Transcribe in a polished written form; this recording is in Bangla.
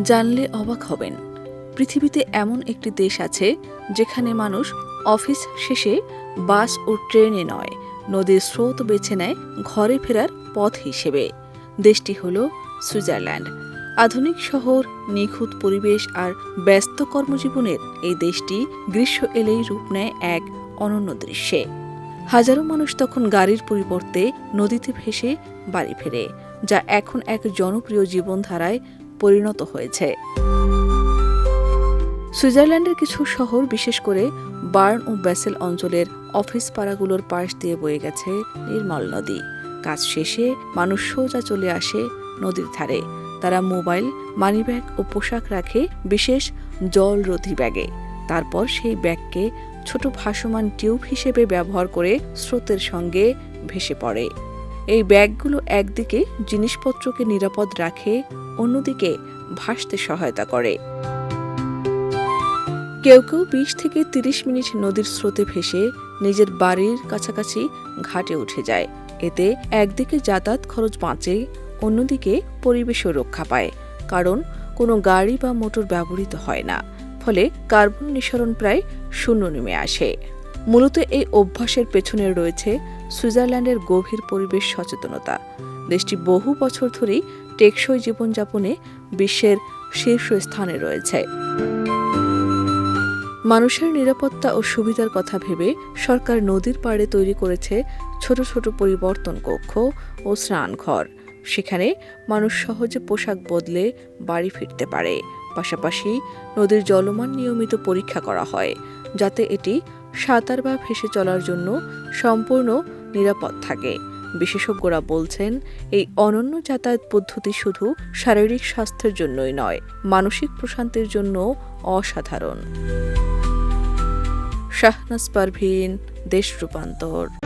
জানলে অবাক হবেন, পৃথিবীতে এমন একটি দেশ আছে যেখানে মানুষ অফিস শেষে বাস ও ট্রেনে নয়, নদীর স্রোত বেছে নেয় ঘরে ফেরার পথ হিসেবে। দেশটি হল সুইজারল্যান্ড। আধুনিক শহর, নিখুঁত পরিবেশ আর ব্যস্ত কর্মজীবনের এই দেশটি গ্রীষ্ম এলেই রূপ নেয় এক অনন্য দৃশ্যে। হাজারো মানুষ তখন গাড়ির পরিবর্তে নদীতে ভেসে বাড়ি ফেরে, যা এখন এক জনপ্রিয় জীবনধারায় পরিণত হয়েছে। সুইজারল্যান্ডের কিছু শহর, বিশেষ করে বার্ন ও ব্যাসেল অঞ্চলের অফিস পাড়াগুলোর পাশ দিয়ে বয়ে গেছে নির্মল নদী। কাজ শেষে মানুষ সোজা চলে আসে নদীর ধারে। তারা মোবাইল, মানিব্যাগ ও পোশাক রাখে বিশেষ জলরোধী ব্যাগে। তারপর সেই ব্যাগকে ছোট ভাসমান টিউব হিসেবে ব্যবহার করে স্রোতের সঙ্গে ভেসে পড়ে। এই ব্যাগগুলো একদিকে জিনিসপত্রকে নিরাপদ রাখে, অন্যদিকে ভাসতে সহায়তা করে। কেউ কেউ ২০ থেকে ৩০ মিনিট নদীর স্রোতে ভেসে নিজের বাড়ির কাছাকাছি ঘাটে উঠে যায়। এতে একদিকে যাতায়াত খরচ বাঁচে, অন্যদিকে পরিবেশও রক্ষা পায়, কারণ কোনো গাড়ি বা মোটর ব্যবহৃত হয় না। ফলে কার্বন নিঃসরণ প্রায় শূন্য নেমে আসে। মূলত এই অভ্যাসের পেছনে রয়েছে সুইজারল্যান্ডের গভীর পরিবেশ সচেতনতা। দেশটি বহু বছর ধরেই টেকসই জীবনযাপনে বিশ্বের শীর্ষস্থানে রয়েছে। মানুষের নিরাপত্তা ও সুবিধার কথা ভেবে সরকার নদীর পাড়ে তৈরি করেছে ছোট ছোট পরিবর্তন কক্ষ ও স্নানঘর। সেখানে মানুষ সহজে পোশাক বদলে বাড়ি ফিরতে পারে। পাশাপাশি নদীর জলমান নিয়মিত পরীক্ষা করা হয়, যাতে এটি সাঁতার বা ভেসে চলার জন্য সম্পূর্ণ নিরাপদ থাকে। বিশেষজ্ঞরা বলছেন, এই অনন্য যাতায়াত পদ্ধতি শুধু শারীরিক স্বাস্থ্যের জন্যই নয়, মানসিক প্রশান্তির জন্য অসাধারণ। শাহনাজ পারভীন, দেশ রূপান্তর।